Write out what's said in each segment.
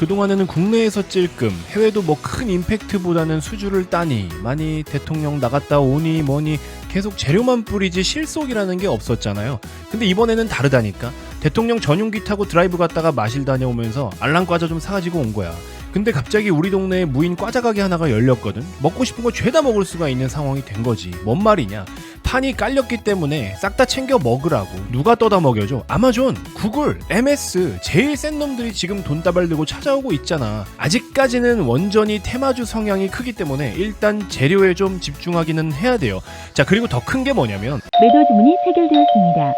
그동안에는 국내에서 찔끔 해외도 뭐 큰 임팩트보다는 수주를 따니 많이 대통령 나갔다 오니 뭐니 계속 재료만 뿌리지 실속이라는 게 없었잖아요. 근데 이번에는 다르다니까. 대통령 전용기 타고 드라이브 갔다가 마실 다녀오면서 알랑 과자 좀 사가지고 온 거야. 근데 갑자기 우리 동네에 무인 과자 가게 하나가 열렸거든. 먹고 싶은 거 죄다 먹을 수가 있는 상황이 된 거지. 뭔 말이냐. 판이 깔렸기 때문에 싹 다 챙겨 먹으라고. 누가 떠다 먹여줘? 아마존, 구글, MS 제일 센 놈들이 지금 돈다발 들고 찾아오고 있잖아. 아직까지는 원전이 테마주 성향이 크기 때문에 일단 재료에 좀 집중하기는 해야 돼요. 자, 그리고 더 큰 게 뭐냐면 매도 주문이 체결되었습니다.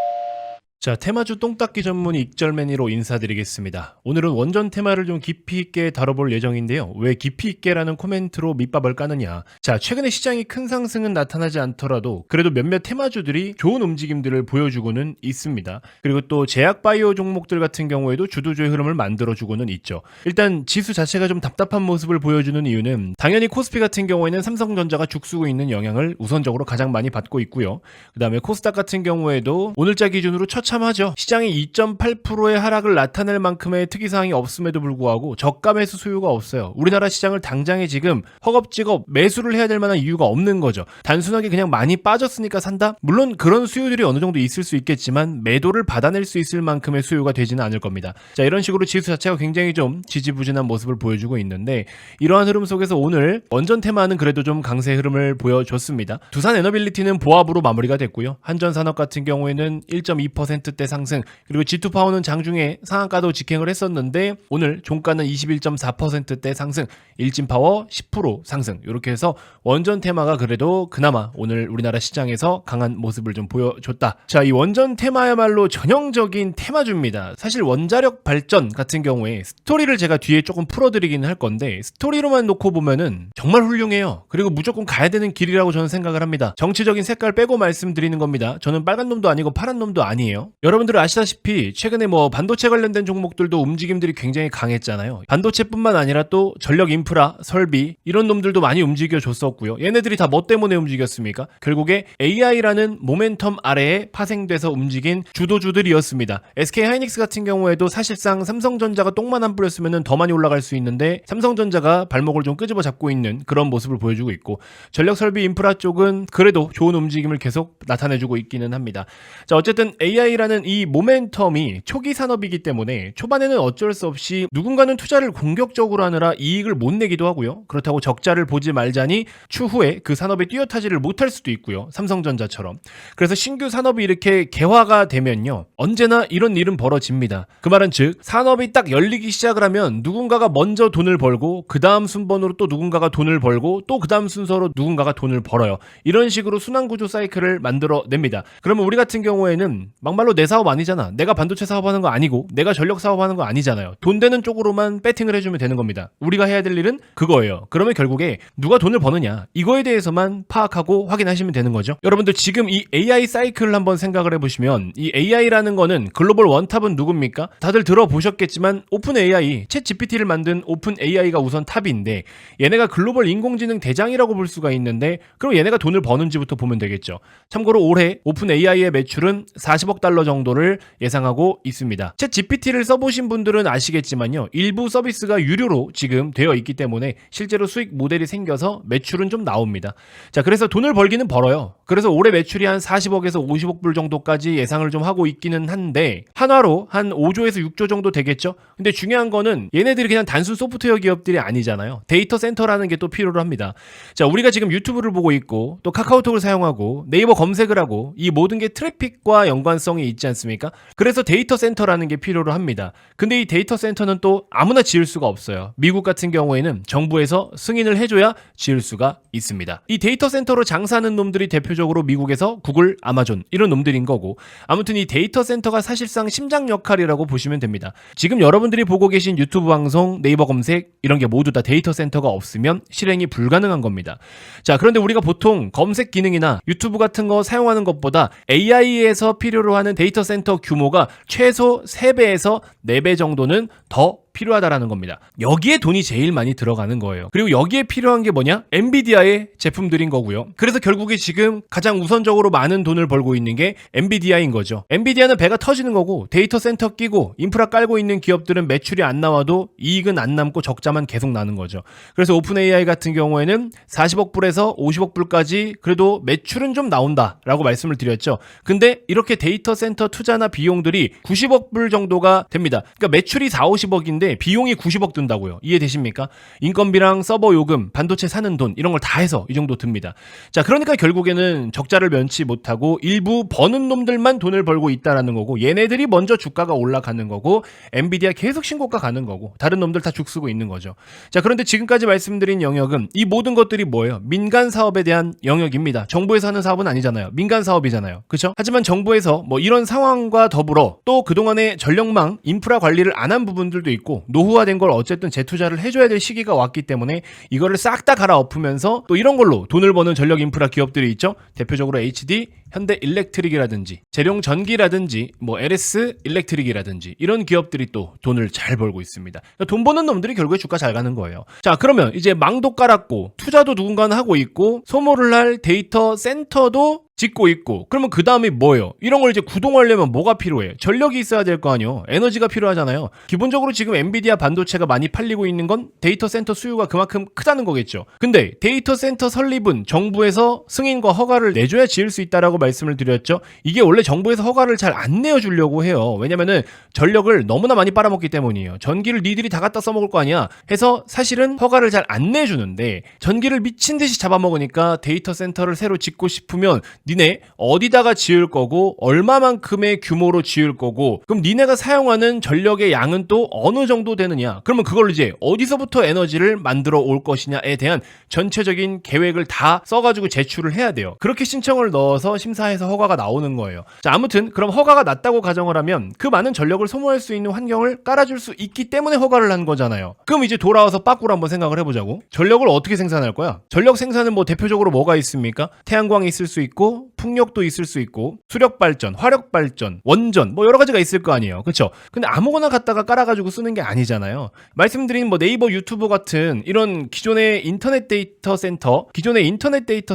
자, 테마주 똥닦기 전문 익절매니로 인사드리겠습니다. 오늘은 원전 테마를 좀 깊이 있게 다뤄볼 예정인데요. 왜 깊이 있게라는 코멘트로 밑밥을 까느냐. 자, 최근에 시장이 큰 상승은 나타나지 않더라도 그래도 몇몇 테마주들이 좋은 움직임들을 보여주고는 있습니다. 그리고 또 제약바이오 종목들 같은 경우에도 주도주의 흐름을 만들어주고는 있죠. 일단 지수 자체가 좀 답답한 모습을 보여주는 이유는 당연히 코스피 같은 경우에는 삼성전자가 죽쓰고 있는 영향을 우선적으로 가장 많이 받고 있고요. 그 다음에 코스닥 같은 경우에도 오늘자 기준으로 처참하죠. 시장이 2.8%의 하락을 나타낼 만큼의 특이사항이 없음에도 불구하고 저가 매수 수요가 없어요. 우리나라 시장을 당장에 지금 허겁지겁 매수를 해야 될 만한 이유가 없는 거죠. 단순하게 그냥 많이 빠졌으니까 산다? 물론 그런 수요들이 어느 정도 있을 수 있겠지만 매도를 받아낼 수 있을 만큼의 수요가 되지는 않을 겁니다. 자, 이런 식으로 지수 자체가 굉장히 좀 지지부진한 모습을 보여주고 있는데 이러한 흐름 속에서 오늘 원전 테마는 그래도 좀 강세 흐름을 보여줬습니다. 두산 에너빌리티는 보합으로 마무리가 됐고요. 한전산업 같은 경우에는 1.2%대 상승, 그리고 G2파워는 장중에 상한가도 직행을 했었는데 오늘 종가는 21.4%대 상승, 일진파워 10% 상승. 이렇게 해서 원전 테마가 그래도 그나마 오늘 우리나라 시장에서 강한 모습을 좀 보여줬다. 자, 이 원전 테마야말로 전형적인 테마주입니다. 사실 원자력 발전 같은 경우에 스토리를 제가 뒤에 조금 풀어드리긴 할 건데 스토리로만 놓고 보면은 정말 훌륭해요. 그리고 무조건 가야 되는 길이라고 저는 생각을 합니다. 정치적인 색깔 빼고 말씀드리는 겁니다. 저는 빨간 놈도 아니고 파란 놈도 아니에요. 여러분들 아시다시피 최근에 뭐 반도체 관련된 종목들도 움직임들이 굉장히 강했잖아요. 반도체뿐만 아니라 또 전력 인프라, 설비 이런 놈들도 많이 움직여줬었고요. 얘네들이 다 뭐 때문에 움직였습니까? 결국에 AI라는 모멘텀 아래에 파생돼서 움직인 주도주들이었습니다. SK하이닉스 같은 경우에도 사실상 삼성전자가 똥만 안 뿌렸으면 더 많이 올라갈 수 있는데 삼성전자가 발목을 좀 끄집어 잡고 있는 그런 모습을 보여주고 있고 전력 설비 인프라 쪽은 그래도 좋은 움직임을 계속 나타내주고 있기는 합니다. 자, 어쨌든 AI라는 이 모멘텀이 초기 산업이기 때문에 초반에는 어쩔 수 없이 누군가는 투자를 공격적으로 하느라 이익을 못 내기도 하고요. 그렇다고 적자를 보지 말자니 추후에 그 산업에 뛰어타지를 못할 수도 있고요. 삼성전자처럼. 그래서 신규 산업이 이렇게 개화가 되면요. 언제나 이런 일은 벌어집니다. 그 말은 즉 산업이 딱 열리기 시작을 하면 누군가가 먼저 돈을 벌고 그 다음 순번으로 또 누군가가 돈을 벌고 또 그 다음 순서로 누군가가 돈을 벌어요. 이런 식으로 순환구조 사이클을 만들어냅니다. 그러면 우리 같은 경우에는 막말로 내 사업 아니잖아. 내가 반도체 사업하는 거 아니고 내가 전력 사업하는 거 아니잖아요. 돈 되는 쪽으로만 배팅을 해주면 되는 겁니다. 우리가 해야 될 일은 그거예요. 그러면 결국에 누가 돈을 버느냐 이거에 대해서만 파악하고 확인하시면 되는 거죠. 여러분들 지금 이 AI 사이클을 한번 생각을 해보시면 이 AI라는 거는 글로벌 원탑은 누굽니까? 다들 들어보셨겠지만 오픈 AI, 챗 GPT를 만든 오픈 AI가 우선 탑인데 얘네가 글로벌 인공지능 대장이라고 볼 수가 있는데 그럼 얘네가 돈을 버는지부터 보면 되겠죠. 참고로 올해 오픈 AI의 매출은 40억 달러 정도를 예상하고 있습니다. 챗 GPT를 써보신 분들은 아시겠지만요. 일부 서비스가 유료로 지금 되어 있기 때문에 실제로 수익 모델이 생겨서 매출은 좀 나옵니다. 자, 그래서 돈을 벌기는 벌어요. 그래서 올해 매출이 한 40억에서 50억 불 정도까지 예상을 좀 하고 있기는 한데 한화로 한 5조에서 6조 정도 되겠죠? 근데 중요한 거는 얘네들이 그냥 단순 소프트웨어 기업들이 아니잖아요. 데이터 센터라는 게 또 필요로 합니다. 자, 우리가 지금 유튜브를 보고 있고 또 카카오톡을 사용하고 네이버 검색을 하고 이 모든 게 트래픽과 연관성이 있지 않습니까? 그래서 데이터 센터라는 게 필요로 합니다. 근데 이 데이터 센터는 또 아무나 지을 수가 없어요. 미국 같은 경우에는 정부에서 승인을 해줘야 지을 수가 있습니다. 이 데이터 센터로 장사하는 놈들이 대표적으로 미국에서 구글, 아마존 이런 놈들인 거고 아무튼 이 데이터 센터가 사실상 심장 역할이라고 보시면 됩니다. 지금 여러분들이 보고 계신 유튜브 방송, 네이버 검색 이런 게 모두 다 데이터 센터가 없으면 실행이 불가능한 겁니다. 자, 그런데 우리가 보통 검색 기능이나 유튜브 같은 거 사용하는 것보다 AI에서 필요로 하는 데이터 센터 규모가 최소 3배에서 4배 정도는 더 필요하다라는 겁니다. 여기에 돈이 제일 많이 들어가는 거예요. 그리고 여기에 필요한 게 뭐냐? 엔비디아의 제품들인 거고요. 그래서 결국에 지금 가장 우선적으로 많은 돈을 벌고 있는 게 엔비디아인 거죠. 엔비디아는 배가 터지는 거고 데이터 센터 끼고 인프라 깔고 있는 기업들은 매출이 안 나와도 이익은 안 남고 적자만 계속 나는 거죠. 그래서 오픈 AI 같은 경우에는 40억 불에서 50억 불까지 그래도 매출은 좀 나온다라고 말씀을 드렸죠. 근데 이렇게 데이터 센터 투자나 비용들이 90억 불 정도가 됩니다. 그러니까 매출이 4, 50억인데 비용이 90억 든다고요. 이해되십니까? 인건비랑 서버 요금, 반도체 사는 돈 이런 걸 다 해서 이 정도 듭니다. 자, 그러니까 결국에는 적자를 면치 못하고 일부 버는 놈들만 돈을 벌고 있다라는 거고 얘네들이 먼저 주가가 올라가는 거고 엔비디아 계속 신고가 가는 거고 다른 놈들 다 죽쓰고 있는 거죠. 자, 그런데 지금까지 말씀드린 영역은 이 모든 것들이 뭐예요? 민간 사업에 대한 영역입니다. 정부에서 하는 사업은 아니잖아요. 민간 사업이잖아요. 그렇죠? 하지만 정부에서 뭐 이런 상황과 더불어 또 그동안에 전력망 인프라 관리를 안 한 부분들도 있고 노후화된 걸 어쨌든 재투자를 해줘야 될 시기가 왔기 때문에 이거를 싹 다 갈아엎으면서 또 이런 걸로 돈을 버는 전력 인프라 기업들이 있죠. 대표적으로 HD, 현대 일렉트릭이라든지 재룡전기라든지 뭐 LS 일렉트릭이라든지 이런 기업들이 또 돈을 잘 벌고 있습니다. 그러니까 돈 버는 놈들이 결국에 주가 잘 가는 거예요. 자, 그러면 이제 망도 깔았고 투자도 누군가는 하고 있고 소모를 할 데이터 센터도 짓고 있고 그러면 그 다음에 뭐예요? 이런 걸 이제 구동하려면 뭐가 필요해? 전력이 있어야 될 거 아니에요. 에너지가 필요하잖아요. 기본적으로 지금 엔비디아 반도체가 많이 팔리고 있는 건 데이터 센터 수요가 그만큼 크다는 거겠죠. 근데 데이터 센터 설립은 정부에서 승인과 허가를 내줘야 지을 수 있다라고 말씀을 드렸죠. 이게 원래 정부에서 허가를 잘 안 내어주려고 해요. 왜냐면은 전력을 너무나 많이 빨아먹기 때문이에요. 전기를 니들이 다 갖다 써먹을 거 아니야 해서 사실은 허가를 잘 안 내주는데 전기를 미친 듯이 잡아먹으니까 데이터 센터를 새로 짓고 싶으면 니네 어디다가 지을 거고 얼마만큼의 규모로 지을 거고 그럼 니네가 사용하는 전력의 양은 또 어느 정도 되느냐 그러면 그걸 이제 어디서부터 에너지를 만들어 올 것이냐에 대한 전체적인 계획을 다 써가지고 제출을 해야 돼요. 그렇게 신청을 넣어서 심사해서 허가가 나오는 거예요. 자, 아무튼 그럼 허가가 났다고 가정을 하면 그 많은 전력을 소모할 수 있는 환경을 깔아줄 수 있기 때문에 허가를 한 거잖아요. 그럼 이제 돌아와서 빠꾸로 한번 생각을 해보자고. 전력을 어떻게 생산할 거야? 전력 생산은 뭐 대표적으로 뭐가 있습니까? 태양광이 있을 수 있고 풍력도 있을 수 있고 수력발전, 화력발전, 원전 뭐 여러 가지가 있을 거 아니에요. 그렇죠? 근데 아무거나 갖다가 깔아가지고 쓰는 게 아니잖아요. 말씀드린 뭐 네이버 유튜브 같은 이런 기존의 인터넷 데이터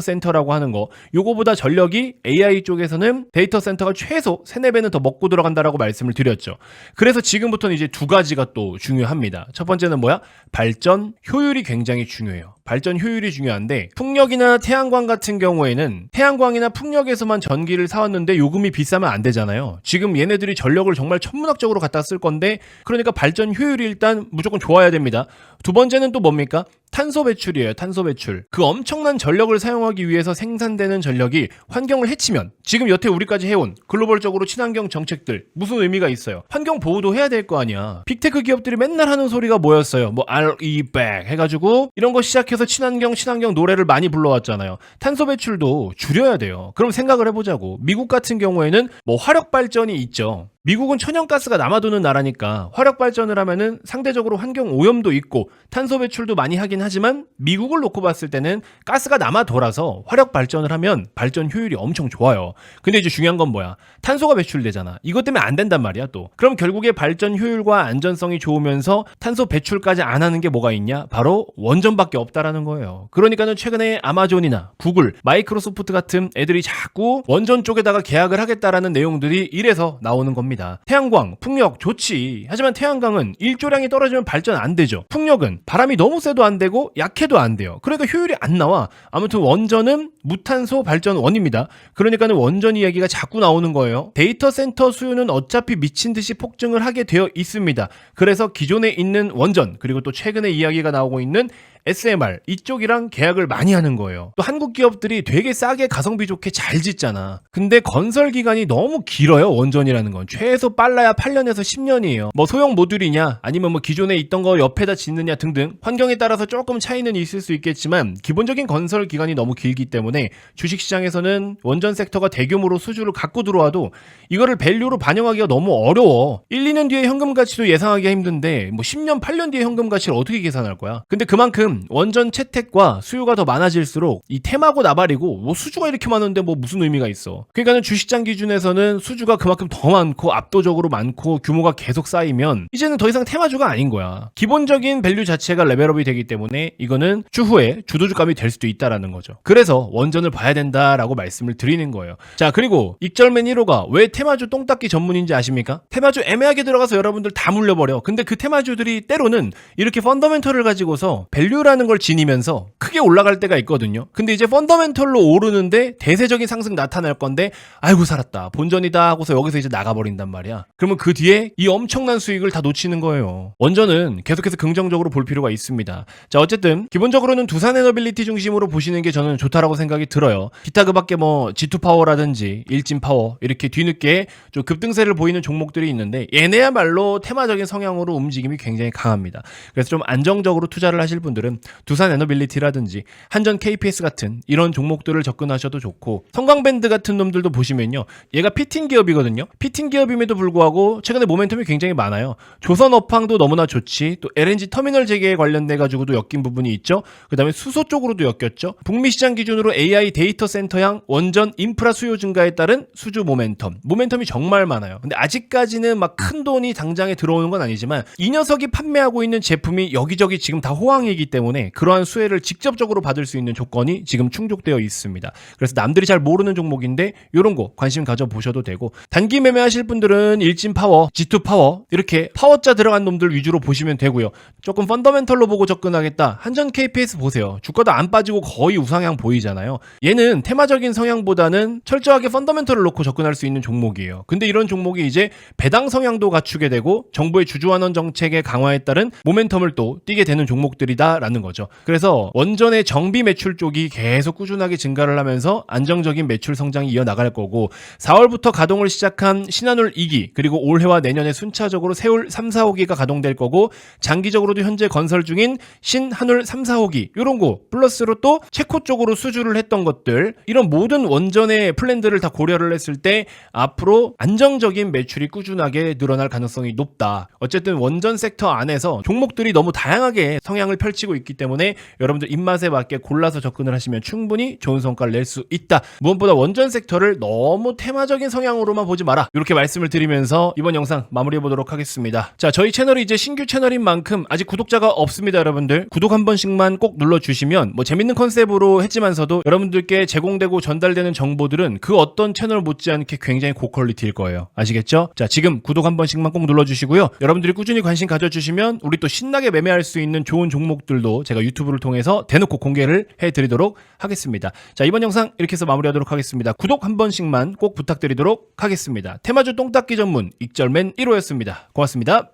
센터라고 하는 거 요거보다 전력이 AI 쪽에서는 데이터 센터가 최소 3-4배는 더 먹고 들어간다라고 말씀을 드렸죠. 그래서 지금부터는 이제 두 가지가 또 중요합니다. 첫 번째는 뭐야? 발전 효율이 굉장히 중요해요. 발전 효율이 중요한데 풍력이나 태양광 같은 경우에는 태양광이나 풍력에서만 전기를 사왔는데 요금이 비싸면 안 되잖아요. 지금 얘네들이 전력을 정말 천문학적으로 갖다 쓸 건데 그러니까 발전 효율이 일단 무조건 좋아야 됩니다. 두 번째는 또 뭡니까? 탄소 배출이에요. 탄소 배출. 그 엄청난 전력을 사용하기 위해서 생산되는 전력이 환경을 해치면 지금 여태 우리까지 해온 글로벌적으로 친환경 정책들 무슨 의미가 있어요? 환경 보호도 해야 될 거 아니야. 빅테크 기업들이 맨날 하는 소리가 뭐였어요? 뭐 RE100 해가지고 이런 거 시작해서 친환경 노래를 많이 불러왔잖아요. 탄소 배출도 줄여야 돼요. 그럼 생각을 해보자고. 미국 같은 경우에는 뭐 화력 발전이 있죠. 미국은 천연가스가 남아도는 나라니까 화력 발전을 하면은 상대적으로 환경 오염도 있고 탄소 배출도 많이 하긴 하지만 미국을 놓고 봤을 때는 가스가 남아돌아서 화력 발전을 하면 발전 효율이 엄청 좋아요. 근데 이제 중요한 건 뭐야? 탄소가 배출되잖아. 이것 때문에 안 된단 말이야 또. 그럼 결국에 발전 효율과 안전성이 좋으면서 탄소 배출까지 안 하는 게 뭐가 있냐? 바로 원전밖에 없다라는 거예요. 그러니까는 최근에 아마존이나 구글, 마이크로소프트 같은 애들이 자꾸 원전 쪽에다가 계약을 하겠다라는 내용들이 이래서 나오는 겁니다. 태양광, 풍력 좋지. 하지만 태양광은 일조량이 떨어지면 발전 안 되죠. 풍력은 바람이 너무 세도 안 되고 약해도 안 돼요. 그러니까 효율이 안 나와. 아무튼 원전은 무탄소 발전 원입니다. 그러니까는 원전 이야기가 자꾸 나오는 거예요. 데이터 센터 수요는 어차피 미친 듯이 폭증을 하게 되어 있습니다. 그래서 기존에 있는 원전 그리고 또 최근에 이야기가 나오고 있는 SMR 이쪽이랑 계약을 많이 하는 거예요. 또 한국 기업들이 되게 싸게 가성비 좋게 잘 짓잖아. 근데 건설 기간이 너무 길어요. 원전이라는 건 최소 빨라야 8년에서 10년이에요. 뭐 소형 모듈이냐 아니면 뭐 기존에 있던 거 옆에다 짓느냐 등등 환경에 따라서 조금 차이는 있을 수 있겠지만 기본적인 건설 기간이 너무 길기 때문에 주식시장에서는 원전 섹터가 대규모로 수주를 갖고 들어와도 이거를 밸류로 반영하기가 너무 어려워. 1, 2년 뒤에 현금 가치도 예상하기가 힘든데 뭐 10년, 8년 뒤에 현금 가치를 어떻게 계산할 거야? 근데 그만큼 지금 원전 채택과 수요가 더 많아질수록 이 테마고 나발이고 뭐 수주가 이렇게 많은데 뭐 무슨 의미가 있어. 그러니까는 주식장 기준에서는 수주가 그만큼 더 많고 압도적으로 많고 규모가 계속 쌓이면 이제는 더 이상 테마주가 아닌 거야. 기본적인 밸류 자체가 레벨업이 되기 때문에 이거는 추후에 주도주감이 될 수도 있다라는 거죠. 그래서 원전을 봐야 된다라고 말씀을 드리는 거예요. 자, 그리고 익절맨 1호가 왜 테마주 똥닦기 전문인지 아십니까? 테마주 애매하게 들어가서 여러분들 다 물려버려. 근데 그 테마주들이 때로는 이렇게 펀더멘털을 가지고서 밸류라는 걸 지니면서 크게 올라갈 때가 있거든요. 근데 이제 펀더멘털로 오르는데 대세적인 상승 나타날 건데 아이고 살았다 본전이다 하고서 여기서 이제 나가버린단 말이야. 그러면 그 뒤에 이 엄청난 수익을 다 놓치는 거예요. 원전은 계속해서 긍정적으로 볼 필요가 있습니다. 자, 어쨌든 기본적으로는 두산에너빌리티 중심으로 보시는 게 저는 좋다라고 생각이 들어요. 기타 그 밖에 뭐 G2파워라든지 일진파워 이렇게 뒤늦게 좀 급등세를 보이는 종목들이 있는데 얘네야말로 테마적인 성향으로 움직임이 굉장히 강합니다. 그래서 좀 안정적으로 투자를 하실 분들은 두산에너빌리티라든지 한전 KPS 같은 이런 종목들을 접근하셔도 좋고, 성광밴드 같은 놈들도 보시면요, 얘가 피팅 기업이거든요. 피팅 기업임에도 불구하고 최근에 모멘텀이 굉장히 많아요. 조선업황도 너무나 좋지, 또 LNG 터미널 재개에 관련돼 가지고도 엮인 부분이 있죠. 그 다음에 수소 쪽으로도 엮였죠. 북미 시장 기준으로 AI 데이터 센터향 원전 인프라 수요 증가에 따른 수주 모멘텀이 정말 많아요. 근데 아직까지는 막 큰 돈이 당장에 들어오는 건 아니지만 이 녀석이 판매하고 있는 제품이 여기저기 지금 다 호황이기 때문에 그러한 수혜를 직접적으로 받을 수 있는 조건이 지금 충족되어 있습니다. 그래서 남들이 잘 모르는 종목인데 이런 거 관심 가져보셔도 되고, 단기 매매하실 분들은 일진파워, G2파워 이렇게 파워자 들어간 놈들 위주로 보시면 되고요. 조금 펀더멘털로 보고 접근하겠다, 한전 KPS 보세요. 주가도 안 빠지고 거의 우상향 보이잖아요. 얘는 테마적인 성향보다는 철저하게 펀더멘털을 놓고 접근할 수 있는 종목이에요. 근데 이런 종목이 이제 배당 성향도 갖추게 되고 정부의 주주환원 정책의 강화에 따른 모멘텀을 또 띄게 되는 종목들이다라는 거죠. 그래서 원전의 정비 매출 쪽이 계속 꾸준하게 증가를 하면서 안정적인 매출 성장이 이어나갈 거고, 4월부터 가동을 시작한 신한울 2기, 그리고 올해와 내년에 순차적으로 세울 3, 4호기가 가동될 거고, 장기적으로도 현재 건설 중인 신한울 3, 4호기 이런 거 플러스로 또 체코 쪽으로 수주를 했던 것들, 이런 모든 원전의 플랜들을 다 고려를 했을 때 앞으로 안정적인 매출이 꾸준하게 늘어날 가능성이 높다. 어쨌든 원전 섹터 안에서 종목들이 너무 다양하게 성향을 펼치고 있기 때문에 여러분들 입맛에 맞게 골라서 접근을 하시면 충분히 좋은 성과를 낼 수 있다. 무엇보다 원전 섹터를 너무 테마적인 성향으로만 보지 마라, 이렇게 말씀을 드리면서 이번 영상 마무리해 보도록 하겠습니다. 자, 저희 채널이 이제 신규 채널인 만큼 아직 구독자가 없습니다. 여러분들 구독 한 번씩만 꼭 눌러주시면, 뭐 재밌는 컨셉으로 했지만서도 여러분들께 제공되고 전달되는 정보들은 그 어떤 채널 못지않게 굉장히 고퀄리티일 거예요. 아시겠죠? 자, 지금 구독 한 번씩만 꼭 눌러주시고요. 여러분들이 꾸준히 관심 가져주시면 우리 또 신나게 매매할 수 있는 좋은 종목들도 제가 유튜브를 통해서 대놓고 공개를 해드리도록 하겠습니다. 자, 이번 영상 이렇게 해서 마무리하도록 하겠습니다. 구독 한 번씩만 꼭 부탁드리도록 하겠습니다. 테마주 똥닦기 전문 익절맨 1호였습니다. 고맙습니다.